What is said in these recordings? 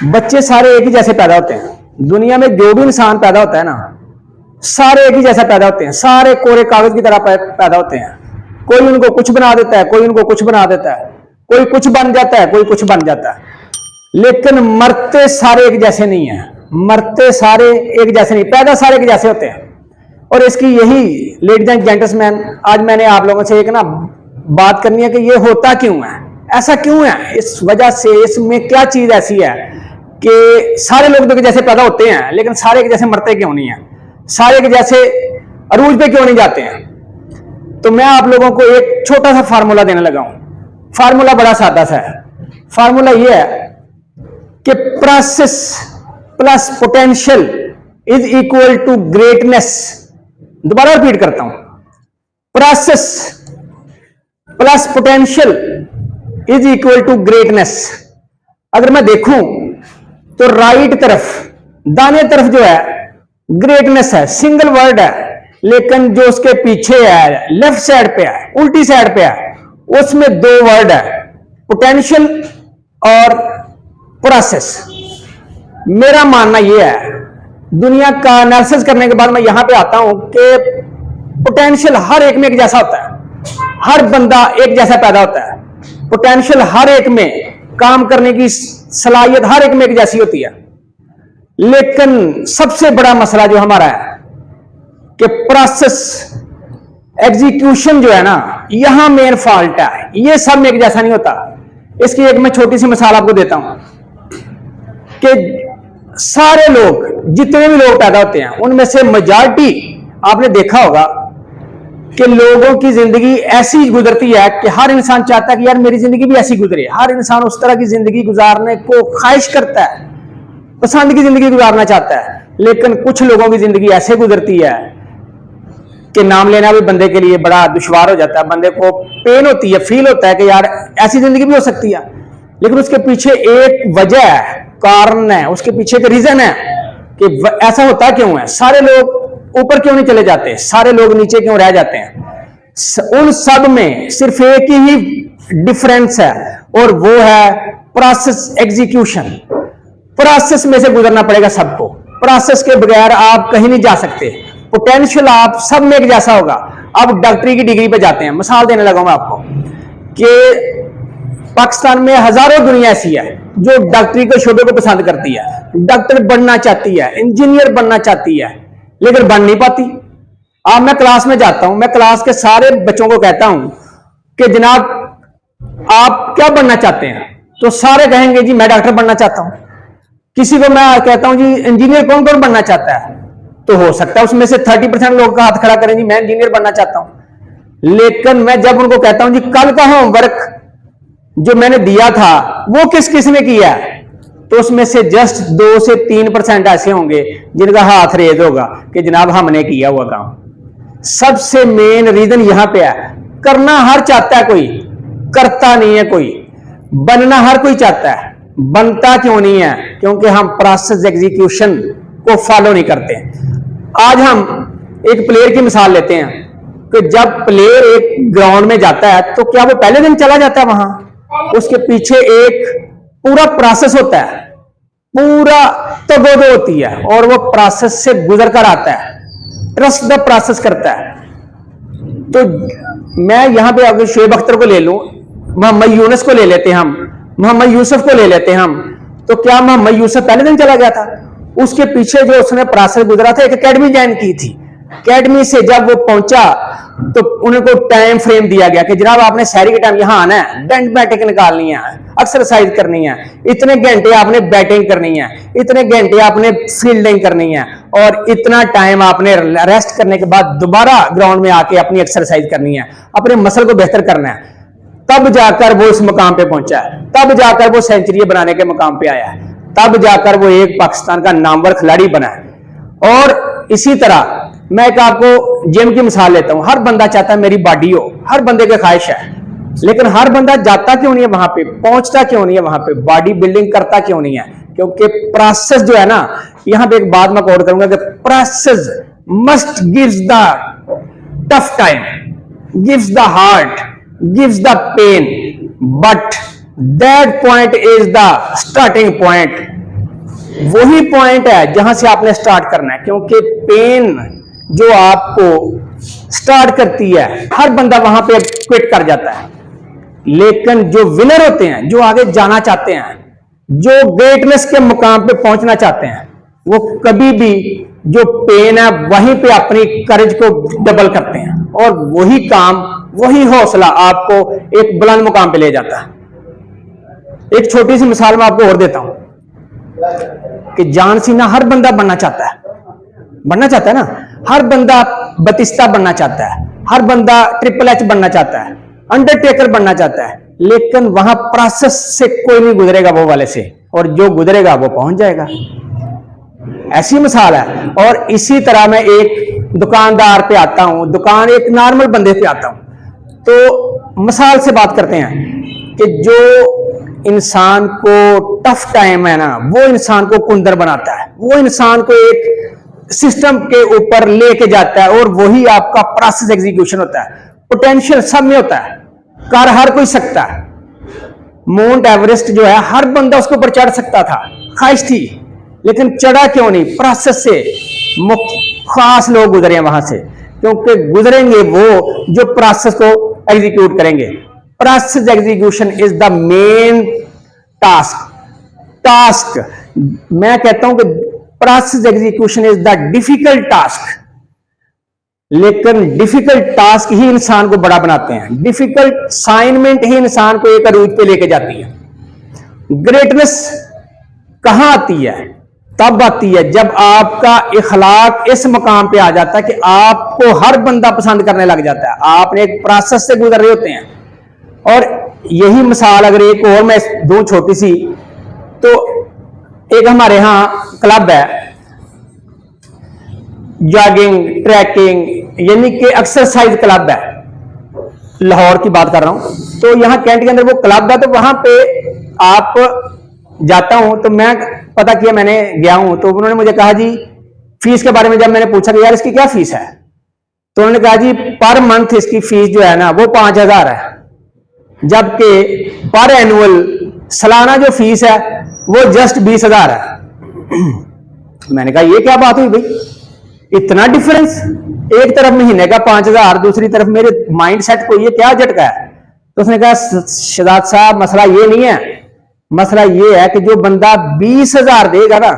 बच्चे सारे एक ही जैसे पैदा होते हैं। दुनिया में जो भी इंसान पैदा होता है ना, सारे एक ही जैसा पैदा होते हैं, सारे कोरे कागज की तरह पैदा होते हैं। कोई उनको कुछ बना देता है, कोई उनको कुछ बना देता है, कोई कुछ बन जाता है, कोई कुछ बन जाता है, लेकिन मरते सारे एक जैसे नहीं है। मरते सारे एक जैसे नहीं, पैदा सारे एक जैसे होते हैं। और इसकी यही लेडीज एंड जेंटलमैन, आज मैंने आप लोगों से एक ना बात करनी है कि ये होता क्यों है, ऐसा क्यों है, इस वजह से इसमें क्या चीज ऐसी है कि सारे लोग तो जैसे पैदा होते हैं लेकिन सारे एक जैसे मरते क्यों नहीं है, सारे एक जैसे अरूज पे क्यों नहीं जाते हैं। तो मैं आप लोगों को एक छोटा सा फार्मूला देने लगा हूं। फार्मूला बड़ा सादा सा है। फार्मूला यह है कि process plus potential is equal to greatness. दोबारा रिपीट करता हूं, process plus potential is equal to greatness. अगर मैं देखूं तो राइट तरफ, दाने तरफ जो है ग्रेटनेस है, सिंगल वर्ड है, लेकिन जो उसके पीछे है लेफ्ट साइड पे है, उल्टी साइड पे है, उसमें दो वर्ड है, पोटेंशियल और प्रोसेस। मेरा मानना यह है, दुनिया का एनालिसिस करने के बाद मैं यहां पे आता हूं कि पोटेंशियल हर एक में एक जैसा होता है, हर बंदा एक जैसा पैदा होता है, पोटेंशियल हर एक में, काम करने की सलाहियत हर एक में एक जैसी होती है। लेकिन सबसे बड़ा मसला जो हमारा है कि प्रोसेस एग्जीक्यूशन जो है ना, यहां मेन फॉल्ट है। ये सब में एक जैसा नहीं होता। इसकी एक मैं छोटी सी मिसाल आपको देता हूं कि सारे लोग, जितने भी लोग पैदा होते हैं, उनमें से मेजॉरिटी आपने देखा होगा कि लोगों की जिंदगी ऐसी गुजरती है कि हर इंसान चाहता है कि यार मेरी जिंदगी भी ऐसी गुजरे। हर इंसान उस तरह की जिंदगी गुजारने को ख्वाहिश करता है, पसंद की जिंदगी गुजारना चाहता है। लेकिन कुछ लोगों की जिंदगी ऐसे गुजरती है कि नाम लेना भी बंदे के लिए बड़ा दुश्वार हो जाता है। बंदे को पेन होती है, फील होता है कि यार ऐसी जिंदगी भी हो सकती है। लेकिन उसके पीछे एक वजह है, कारण है, उसके पीछे एक रीजन है कि ऐसा होता क्यों है। सारे लोग ऊपर क्यों नहीं चले जाते, सारे लोग नीचे क्यों रह जाते हैं। उन सब में सिर्फ एक ही डिफरेंस है और वो है प्रोसेस एग्जीक्यूशन। प्रोसेस में से गुजरना पड़ेगा सबको। प्रोसेस के बगैर आप कहीं नहीं जा सकते। पोटेंशियल आप सब में एक जैसा होगा। अब डॉक्टरी की डिग्री पे जाते हैं। मिसाल देने लगा मैं आपको कि पाकिस्तान में हजारों दुनिया ऐसी है जो डॉक्टरी के शोबे को पसंद करती है, डॉक्टर बनना चाहती है, इंजीनियर बनना चाहती है, लेकिन बन नहीं पाती। अब मैं क्लास में जाता हूं, मैं क्लास के सारे बच्चों को कहता हूं कि जनाब आप क्या बनना चाहते हैं, तो सारे कहेंगे जी मैं डॉक्टर बनना चाहता हूं। किसी को मैं कहता हूं जी इंजीनियर कौन कौन बनना चाहता है, तो हो सकता है उसमें से 30% लोग का हाथ खड़ा करें जी मैं इंजीनियर बनना चाहता हूं। लेकिन मैं जब उनको कहता हूं जी कल का होमवर्क जो मैंने दिया था वो किस किस ने किया है, तो उसमें से जस्ट 2 से 3% ऐसे होंगे जिनका हाथ रेज होगा कि जनाब हमने किया हुआ काम। सबसे मेन रीजन यहां पे है, करना हर चाहता है, कोई करता नहीं है, कोई बनना हर कोई चाहता है, बनता क्यों नहीं है, क्योंकि हम प्रोसेस एग्जीक्यूशन को फॉलो नहीं करते। आज हम एक प्लेयर की मिसाल लेते हैं कि जब प्लेयर एक ग्राउंड में जाता है तो क्या वो पहले दिन चला जाता है वहां, उसके पीछे एक पूरा प्रोसेस होता है, पूरा तगोदो होती है और वो प्रोसेस से गुजर कर आता है, ट्रस्ट द प्रोसेस करता है। तो मैं यहां पे अगर शोएब अख्तर को ले लूं, मोहम्मद यूनुस को ले लेते हैं हम, मोहम्मद यूसुफ को ले लेते हैं हम, तो क्या मोहम्मद यूसुफ पहले दिन चला गया था? उसके पीछे जो उसने प्रोसेस गुजरा था, एक एकेडमी ज्वाइन की थी। एकेडमी से जब वो पहुंचा तो उनको टाइम फ्रेम दिया गया कि जनाब आपने शहरी के टाइम यहां आना है, डेंट बैटिंग निकालनी है, एक्सरसाइज करनी है, इतने घंटे आपने बैटिंग करनी है, इतने घंटे आपने फील्डिंग करनी है और इतना टाइम आपने रेस्ट करने के बाद दोबारा ग्राउंड में आके अपनी एक्सरसाइज करनी है, अपने मसल को बेहतर करना है। तब जाकर वो इस मुकाम पे पहुंचा है, तब जाकर वो सेंचुरी बनाने के मुकाम पे आया है, तब जाकर वो एक पाकिस्तान का नामवर खिलाड़ी बना है। और इसी तरह मैं एक आपको जिम की मिसाल लेता हूं। हर बंदा चाहता है मेरी बॉडी हो, हर बंदे की ख्वाहिश है, लेकिन हर बंदा जाता क्यों नहीं है वहां पे, पहुंचता क्यों नहीं है वहां पे, बॉडी बिल्डिंग करता क्यों नहीं है? क्योंकि प्रोसेस जो है ना, यहां पे एक बात मैं कोट करूंगा कि process must gives the tough time, gives the heart, gives the pain, but that point is the starting point वही पॉइंट है जहां से आपने स्टार्ट करना है, क्योंकि पेन जो आपको स्टार्ट करती है, हर बंदा वहां पे क्विट कर जाता है। लेकिन जो विनर होते हैं, जो आगे जाना चाहते हैं, जो ग्रेटनेस के मुकाम पे पहुंचना चाहते हैं, वो कभी भी जो पेन है वहीं पे अपनी करेज को डबल करते हैं, और वही काम, वही हौसला आपको एक बुलंद मुकाम पे ले जाता है। एक छोटी सी मिसाल मैं आपको और देता हूं कि जॉन सीना हर बंदा बनना चाहता है ना, हर बंदा बतिस्ता बनना चाहता है, हर बंदा ट्रिपल एच बनना चाहता है, अंडरटेकर बनना चाहता है, लेकिन वहां प्रोसेस से कोई नहीं गुजरेगा वो वाले से, और जो गुजरेगा वो पहुंच जाएगा। ऐसी मिसाल है। और इसी तरह मैं एक दुकानदार पे आता हूं, दुकान एक नॉर्मल बंदे पे आता हूं, तो मिसाल से बात करते हैं कि जो इंसान को टफ टाइम है ना, वो इंसान को कुंदर बनाता है, वो इंसान को एक सिस्टम के ऊपर लेके जाता है, और वही आपका प्रोसेस एग्जीक्यूशन होता है। पोटेंशियल सब में होता है, कर हर कोई सकता है। माउंट एवरेस्ट जो है हर बंदा उसके ऊपर चढ़ सकता था, ख्वाहिश थी, लेकिन चढ़ा क्यों नहीं? प्रोसेस से खास लोग गुजरे हैं वहां से, क्योंकि गुजरेंगे वो जो प्रोसेस को एग्जीक्यूट करेंगे। Process execution is the main task. मैं कहता हूं कि process execution is the difficult task, लेकिन डिफिकल्ट टास्क ही इंसान को बड़ा बनाते हैं, डिफिकल्ट असाइनमेंट ही इंसान को एक अरूज पे लेके जाती है। ग्रेटनेस कहां आती है? तब आती है जब आपका इखलाक इस मकाम पे आ जाता है कि आपको हर बंदा पसंद करने लग जाता है। आपने एक प्रोसेस से गुजर रहे होते हैं, और यही मिसाल अगर एक और मैं दूं छोटी सी, तो एक हमारे यहां क्लब है, जॉगिंग, ट्रैकिंग, यानी कि एक्सरसाइज क्लब है, लाहौर की बात कर रहा हूं। तो यहां कैंट के अंदर वो क्लब है, तो वहां पे आप जाता हूं, तो मैं पता किया, मैंने गया हूं, तो उन्होंने मुझे कहा जी फीस के बारे में, जब मैंने पूछा कि यार इसकी क्या फीस है, तो उन्होंने कहा जी पर मंथ इसकी फीस जो है ना वो 5,000 है, जबकि पर एनुअल सालाना जो फीस है वो जस्ट 20,000 है। मैंने कहा ये क्या बात हुई भाई, इतना डिफरेंस? एक तरफ महीने का 5,000, दूसरी तरफ मेरे माइंड सेट को ये क्या झटका है? तो उसने कहा शहजाद साहब मसला ये नहीं है, मसला ये है कि जो बंदा 20,000 देगा ना,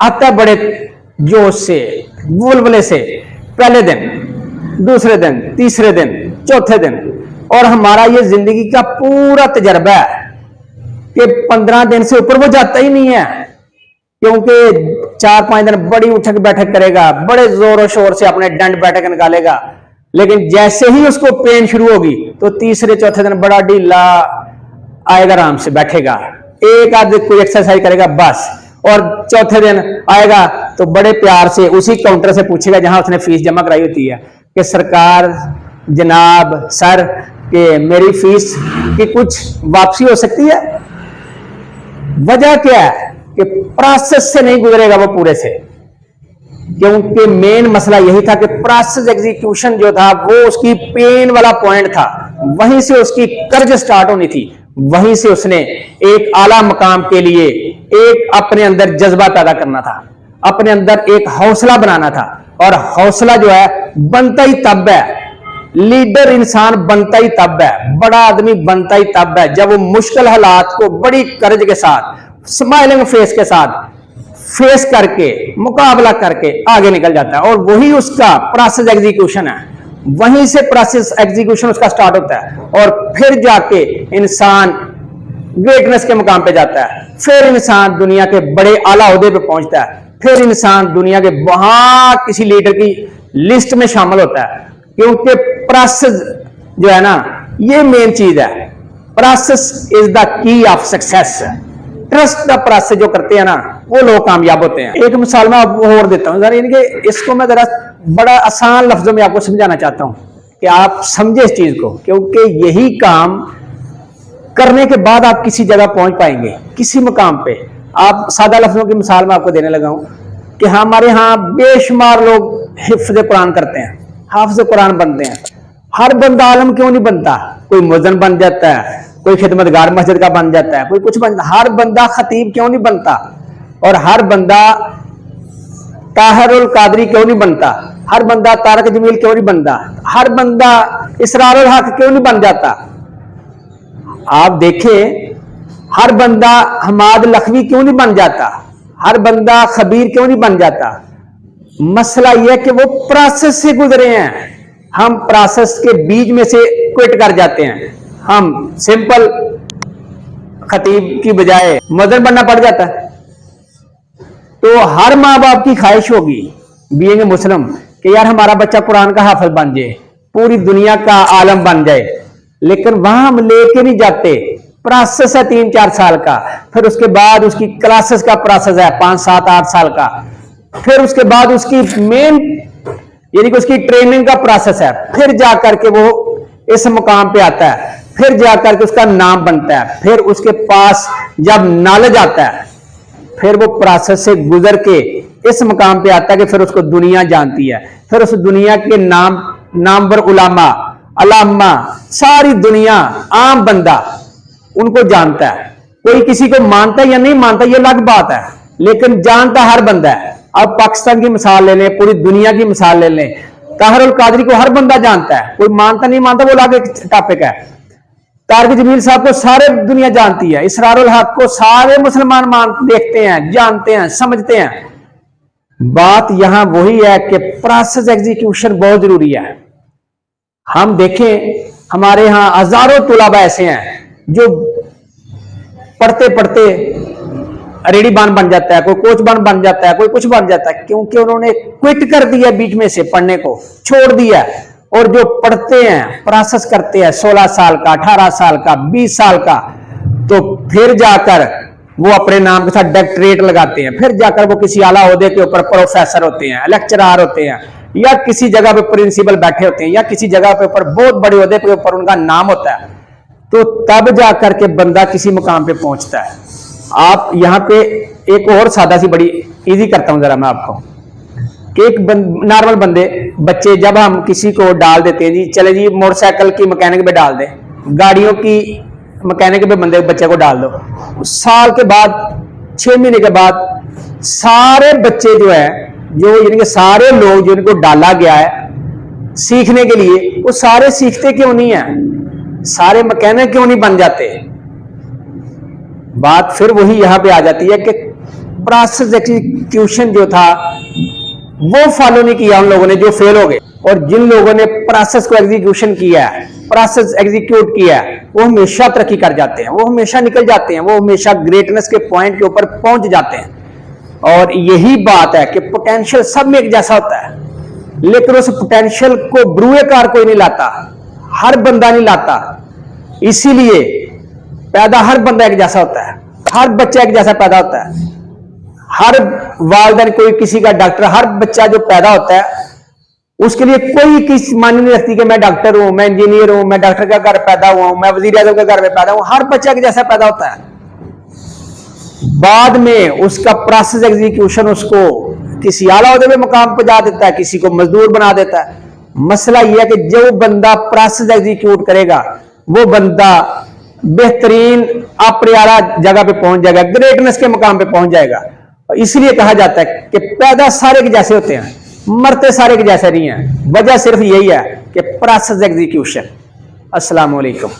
आता बड़े जोश से, बुलबुले से, पहले दिन, दूसरे दिन, तीसरे दिन, चौथे दिन, और हमारा ये जिंदगी का पूरा तजर्बा है कि 15 दिन से ऊपर वो जाता ही नहीं है, क्योंकि 4-5 दिन बड़ी उठक बैठक करेगा, बड़े जोरों शोर से अपने डंड बैठक निकालेगा, लेकिन जैसे ही उसको पेन शुरू होगी तो तीसरे चौथे दिन बड़ा ढीला आएगा, आराम से बैठेगा, एक आध कोई एक्सरसाइज करेगा बस, और चौथे दिन आएगा तो बड़े प्यार से उसी काउंटर से पूछेगा जहां उसने फीस जमा कराई होती है कि सरकार, जनाब, सर, कि मेरी फीस की कुछ वापसी हो सकती है? वजह क्या है कि प्रोसेस से नहीं गुजरेगा वो पूरे से, क्योंकि मेन मसला यही था कि प्रोसेस एग्जीक्यूशन जो था वो उसकी पेन वाला पॉइंट था, वहीं से उसकी कर्ज स्टार्ट होनी थी, वहीं से उसने एक आला मकाम के लिए एक अपने अंदर जज्बा पैदा करना था, अपने अंदर एक हौसला बनाना था। और हौसला जो है बनता ही तब है, लीडर इंसान बनता ही तब है, बड़ा आदमी बनता ही तब है जब वो मुश्किल हालात को बड़ी कर्ज के साथ, स्माइलिंग फेस के साथ फेस करके, मुकाबला करके आगे निकल जाता है। और वही उसका प्रोसेस एग्जीक्यूशन है, वहीं से प्रोसेस एग्जीक्यूशन उसका स्टार्ट होता है, और फिर जाके इंसान ग्रेटनेस के मुकाम पे जाता है, फिर इंसान दुनिया के बड़े आला ओहदे पे पहुंचता है, फिर इंसान दुनिया के वहां किसी लीडर की लिस्ट में शामिल होता है, क्योंकि प्रोसेस जो है ना ये मेन चीज है। Process is the key of success. Trust the process जो करते हैं ना वो लोग कामयाब होते हैं। एक मिसाल मैं आपको और देता हूं जरा, इनके इसको मैं जरा बड़ा आसान लफ्जों में आपको समझाना चाहता हूं कि आप समझे इस चीज को, क्योंकि यही काम करने के बाद आप किसी जगह पहुंच पाएंगे, किसी मुकाम पे। आप सादा लफ्जों की मिसाल मैं आपको देने लगा हूं कि हमारे यहाँ बेशुमार लोग हिफ्ज़ कुरान करते हैं, हाफिज़ कुरान बनते हैं। हर बंदा आलम क्यों नहीं बनता? कोई मुअज्जिन बन जाता है, कोई खिदमतगार मस्जिद का बन जाता है, कोई कुछ बन, हर बंदा खतीब क्यों नहीं बनता? और हर बंदा ताहिरुल कादरी क्यों नहीं बनता, हर बंदा तारक जमील क्यों नहीं बनता, हर बंदा इसरारुल हक क्यों नहीं बन जाता। आप देखें, हर बंदा हमाद लखवी क्यों नहीं बन जाता, हर बंदा खबीर क्यों नहीं बन जाता। मसला यह कि वो प्रोसेस से गुजरे हैं, हम प्रोसेस के बीच में से क्विट कर जाते हैं। हम सिंपल खतीब की बजाय मदन बनना पड़ जाता है। तो हर माँ बाप की ख्वाहिश होगी बीइंग मुस्लिम कि यार हमारा बच्चा कुरान का हाफिज बन जाए, पूरी दुनिया का आलम बन जाए, लेकिन वहां हम लेके नहीं जाते। प्रोसेस है 3-4 साल का, फिर उसके बाद उसकी क्लासेस का प्रोसेस है 5-7-8 साल का, फिर उसके बाद उसकी मेन यानी कि उसकी ट्रेनिंग का प्रोसेस है, फिर जाकर के वो इस मुकाम पे आता है, फिर जाकर के उसका नाम बनता है, फिर उसके पास जब नॉलेज आता है, फिर वो प्रोसेस से गुजर के इस मुकाम पे आता है कि फिर उसको दुनिया जानती है, फिर उस दुनिया के नामवर उलामा अलामा सारी दुनिया आम बंदा उनको जानता है। कोई किसी को मानता है या नहीं मानता ये अलग बात है, लेकिन जानता हर बंदा है। अब पाकिस्तान की मिसाल ले लें, पूरी दुनिया की मिसाल ले लें, ताहिरुल कादरी को हर बंदा जानता है, कोई मानता नहीं मानता वो अलग एक टॉपिक है। तारक जमील साहब को सारे दुनिया जानती है, इसरारुल हक को सारे मुसलमान देखते हैं, जानते हैं, समझते हैं। बात यहां वही है कि प्रोसेस एग्जीक्यूशन बहुत जरूरी है। हम देखें, हमारे यहां हजारों तुलाबा ऐसे हैं जो पढ़ते पढ़ते रेडीबान बन जाता है, कोई कोच बन जाता है, कोई कुछ बन जाता है, क्योंकि उन्होंने क्विट कर दिया, बीच में से पढ़ने को छोड़ दिया। और जो पढ़ते हैं, प्रोसेस करते हैं 16 साल का, 18 साल का, 20 साल का, तो फिर जाकर वो अपने नाम के साथ डॉक्टरेट लगाते हैं, फिर जाकर वो किसी आला ओहदे के ऊपर प्रोफेसर होते हैं, लेक्चरर होते हैं, या किसी जगह पे प्रिंसिपल बैठे होते हैं, या किसी जगह पे ऊपर बहुत बड़े ओहदे के ऊपर उनका नाम होता है। तो तब जाकर के बंदा किसी मुकाम पे पहुंचता है। आप यहां पे एक और सादा सी बड़ी इजी करता हूं जरा मैं आपको, कि एक नॉर्मल बच्चे जब हम किसी को डाल देते हैं, जी चले जी मोटरसाइकिल की मैकेनिक पे डाल दे, गाड़ियों की मैकेनिक पे बच्चे को डाल दो, साल के बाद 6 महीने के बाद सारे बच्चे जो है, जो यानी कि सारे लोग जिनको डाला गया है सीखने के लिए, वो सारे सीखते क्यों नहीं है, सारे मैकेनिक क्यों नहीं बन जाते। बात फिर वही यहां पे आ जाती है कि प्रोसेस एग्जीक्यूशन जो था वो फॉलो नहीं किया उन लोगों ने जो फेल हो गए, और जिन लोगों ने प्रोसेस को एग्जीक्यूशन किया है, प्रोसेस एग्जीक्यूट किया है, वो हमेशा तरक्की कर जाते हैं, वो हमेशा निकल जाते हैं, वो हमेशा ग्रेटनेस के पॉइंट के ऊपर पहुंच जाते हैं। और यही बात है कि पोटेंशियल सब में एक जैसा होता है, लेकिन उस पोटेंशियल को ब्रूए कार कोई नहीं लाता, हर बंदा नहीं लाता। इसीलिए पैदा हर बंदा एक जैसा होता है, हर बच्चा एक जैसा पैदा होता है, हर वालिदैन कोई किसी का डॉक्टर, हर बच्चा जो पैदा होता है उसके लिए कोई किसी मान्य नहीं रखती कि मैं डॉक्टर हूं, मैं इंजीनियर हूं, मैं डॉक्टर का घर पैदा हुआ हूं, मैं वजीर आजम के घर में पैदा हूं। हर बच्चा एक जैसा पैदा होता है। बाद में उसका प्रोसेस एग्जीक्यूशन उसको किसी आला ओहदे पे मुकाम पहुंचा देता है, किसी को मजदूर बना देता है। मसला यह है कि जो बंदा प्रोसेस एग्जीक्यूट करेगा वो बंदा बेहतरीन अपने आला जगह पे पहुंच जाएगा, ग्रेटनेस के मुकाम पे पहुंच जाएगा। इसलिए कहा जाता है कि पैदा सारे के जैसे होते हैं, मरते सारे के जैसे नहीं है। वजह सिर्फ यही है कि प्रोसेस एग्जीक्यूशन। अस्सलाम वालेकुम।